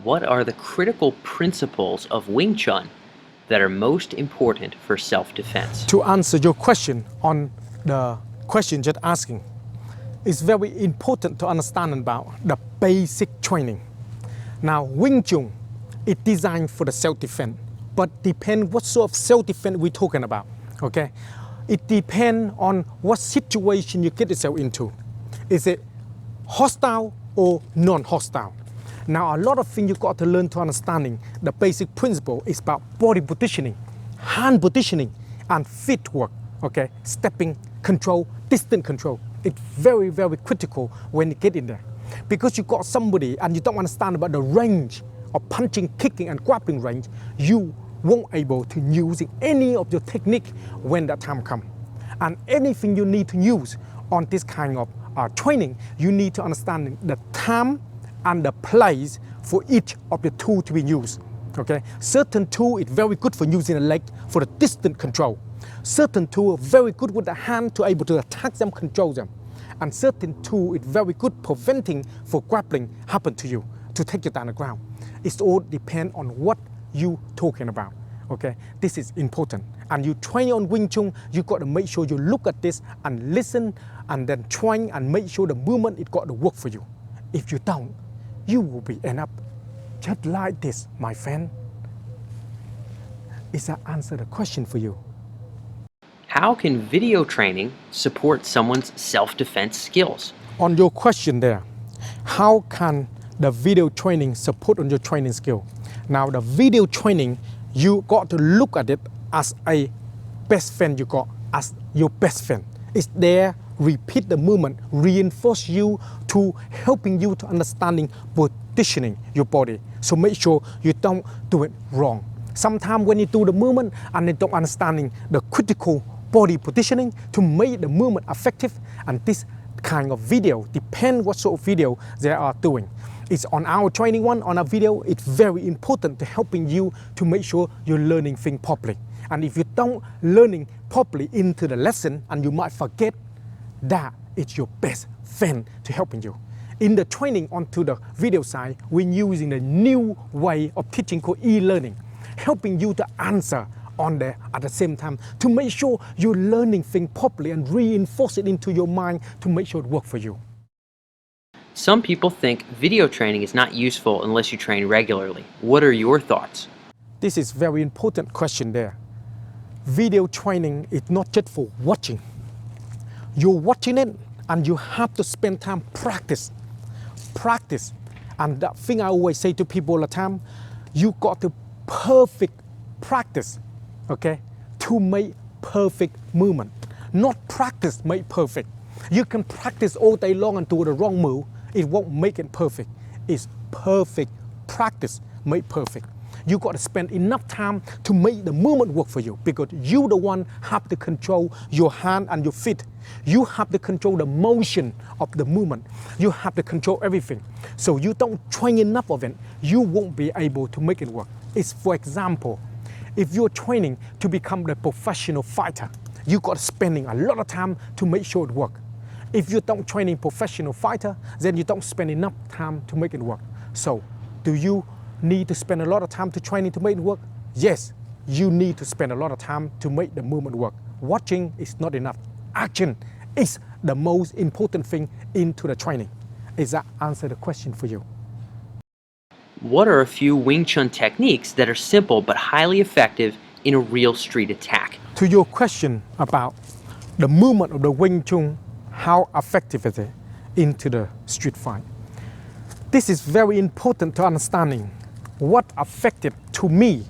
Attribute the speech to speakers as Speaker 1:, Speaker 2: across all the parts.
Speaker 1: What are the critical principles of Wing Chun that are most important for self-defense?
Speaker 2: To answer your question on the question you're asking, it's very important to understand about the basic training. Now, Wing Chun is designed for the self-defense, but depends what sort of self-defense we're talking about, okay? It depends on what situation you get yourself into. Is it hostile or non-hostile? Now, a lot of things you got to learn to understanding. The basic principle is about body positioning, hand positioning, and footwork, okay? Stepping, control, distance control. It's very, very critical when you get in there. Because you got somebody and you don't understand about the range of punching, kicking, and grappling range, you won't able to use any of your technique when that time comes. And anything you need to use on this kind of training, you need to understand the time and the place for each of the tool to be used. Okay, certain tool is very good for using the leg for the distance control. Certain tool are very good with the hand to able to attack them, control them. And certain tool is very good preventing for grappling happen to you, to take you down the ground. It's all depend on what you talking about. Okay, this is important. And you train on Wing Chun, you got to make sure you look at this and listen and then train and make sure the movement it got to work for you. If you don't, you will be end up just like this, my friend. Is that answer the question for you?
Speaker 1: How can video training support someone's self-defense skills?
Speaker 2: On your question there, how can the video training support on your training skill? Now, the video training, you got to look at it as a best friend you got, as your best friend. It's there, repeat the movement, reinforce you to helping you to understanding positioning your body. So make sure you don't do it wrong. Sometimes when you do the movement and you don't understanding the critical body positioning to make the movement effective, and this kind of video, depend what sort of video they are doing. It's on our training one, on our video, it's very important to helping you to make sure you're learning things properly. And if you don't learning properly into the lesson and you might forget, that is your best friend to helping you. In the training onto the video side, we're using a new way of teaching called e-learning, helping you to answer on there at the same time to make sure you're learning things properly and reinforce it into your mind to make sure it works for you.
Speaker 1: Some people think video training is not useful unless you train regularly. What are your thoughts?
Speaker 2: This is a very important question there. Video training is not just for watching. You're watching it and you have to spend time practice. Practice. And that thing I always say to people all the time, you got to perfect practice, okay, to make perfect movement. Not practice make perfect. You can practice all day long and do the wrong move. It won't make it perfect. It's perfect practice make perfect. You got to spend enough time to make the movement work for you, because you the one have to control your hand and your feet. You have to control the motion of the movement. You have to control everything. So you don't train enough of it, you won't be able to make it work. It's, for example, if you're training to become the professional fighter, you got to spending a lot of time to make sure it works. If you don't train a professional fighter, then you don't spend enough time to make it work. So, do you need to spend a lot of time to training to make it work? Yes, you need to spend a lot of time to make the movement work. Watching is not enough. Action is the most important thing into the training. Does that answer the question for you?
Speaker 1: What are a few Wing Chun techniques that are simple but highly effective in a real street attack?
Speaker 2: To your question about the movement of the Wing Chun, how effective is it into the street fight? This is very important to understanding. What effective to me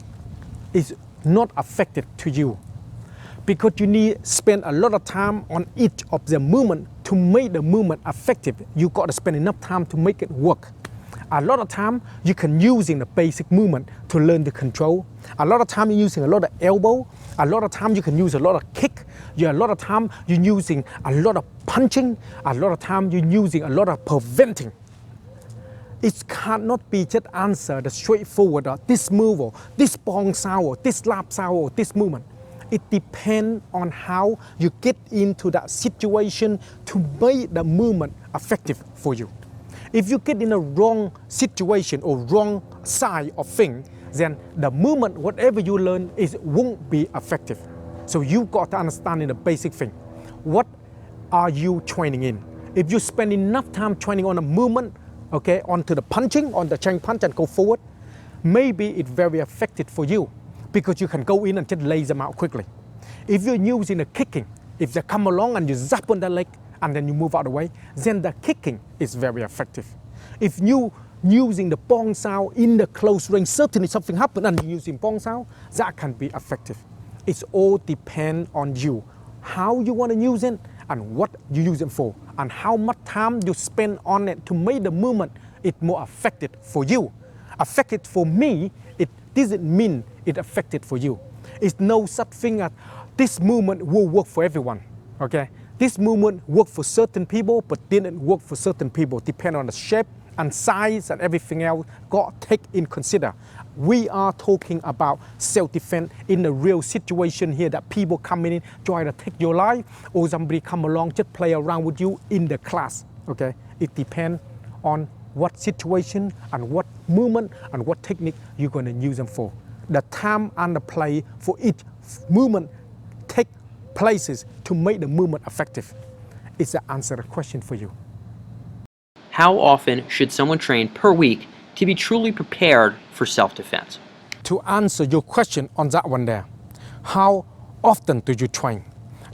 Speaker 2: is not effective to you, because you need to spend a lot of time on each of the movement to make the movement effective. You got to spend enough time to make it work. A lot of time you can using the basic movement to learn the control. A lot of time you're using a lot of elbow. A lot of time you can use a lot of kick. A lot of time you're using a lot of punching. A lot of time you're using a lot of preventing. It cannot be just answer the straightforward, this move or this bong sound or this lap sound or this movement. It depends on how you get into that situation to make the movement effective for you. If you get in a wrong situation or wrong side of thing, then the movement, whatever you learn, won't be effective. So you got to understand in the basic thing. What are you training in? If you spend enough time training on a movement, okay, onto the punching, on the chain punch and go forward, maybe it's very effective for you because you can go in and just lay them out quickly. If you're using the kicking, if they come along and you zap on the leg and then you move out of the way, then the kicking is very effective. If you using the bong sound in the close range, certainly something happened and you're using bong sound, that can be effective. It's all depend on you, how you want to use it and what you use it for and how much time you spend on it to make the movement it more effective for you. Effective for me, it doesn't mean it effective for you. It's no such thing as this movement will work for everyone, okay? This movement worked for certain people but didn't work for certain people, depending on the shape and size and everything else. God take in consider. We are talking about self-defense in a real situation here that people coming in try to take your life or somebody come along just play around with you in the class, okay? It depends on what situation and what movement and what technique you're going to use them for. The time and the play for each movement take places to make the movement effective. It's the answer to the question for you.
Speaker 1: How often should someone train per week to be truly prepared for self-defense?
Speaker 2: To answer your question on that one there, how often do you train?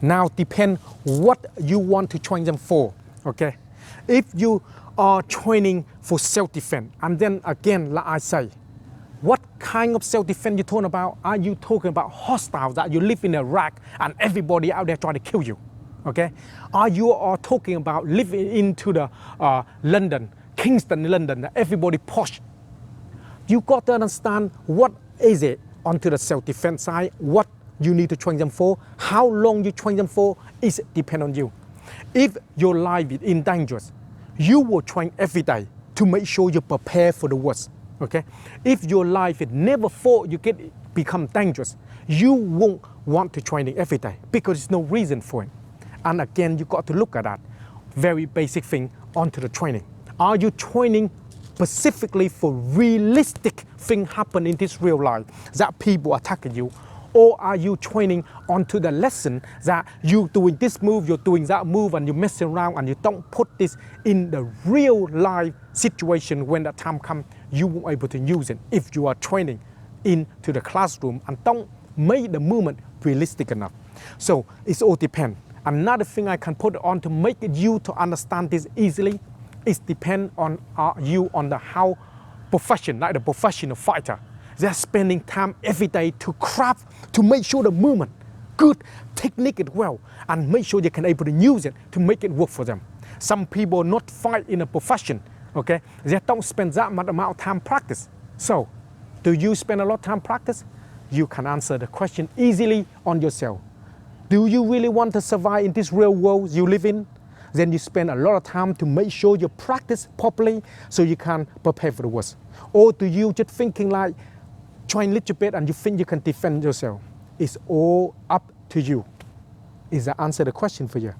Speaker 2: Now depend what you want to train them for, okay? If you are training for self-defense, and then again, like I say, what kind of self-defense you talking about? Are you talking about hostile that you live in Iraq and everybody out there trying to kill you? Okay? Are you talking about living into the London, Kingston, London, that everybody posh? You got to understand what is it onto the self-defense side, what you need to train them for, how long you train them for, is depend on you. If your life is in danger, you will train every day to make sure you prepare for the worst. Okay? If your life is never fought, you become dangerous, you won't want to train it every day because there's no reason for it. And again, you got to look at that very basic thing onto the training. Are you training specifically for realistic thing happen in this real life that people attacking you? Or are you training onto the lesson that you doing this move, you're doing that move, and you mess around and you don't put this in the real life situation when the time comes, you won't be able to use it if you are training into the classroom and don't make the movement realistic enough. So it all depends. Another thing I can put on to make you to understand this easily is depend on you on the how profession, like the professional fighter. They're spending time every day to craft, to make sure the movement, good technique it well, and make sure they can able to use it to make it work for them. Some people not fight in a profession, okay? They don't spend that much amount of time practice. So, do you spend a lot of time practice? You can answer the question easily on yourself. Do you really want to survive in this real world you live in? Then you spend a lot of time to make sure you practice properly so you can prepare for the worst. Or do you just thinking like, train a little bit and you think you can defend yourself? It's all up to you. Is that answer the question for you?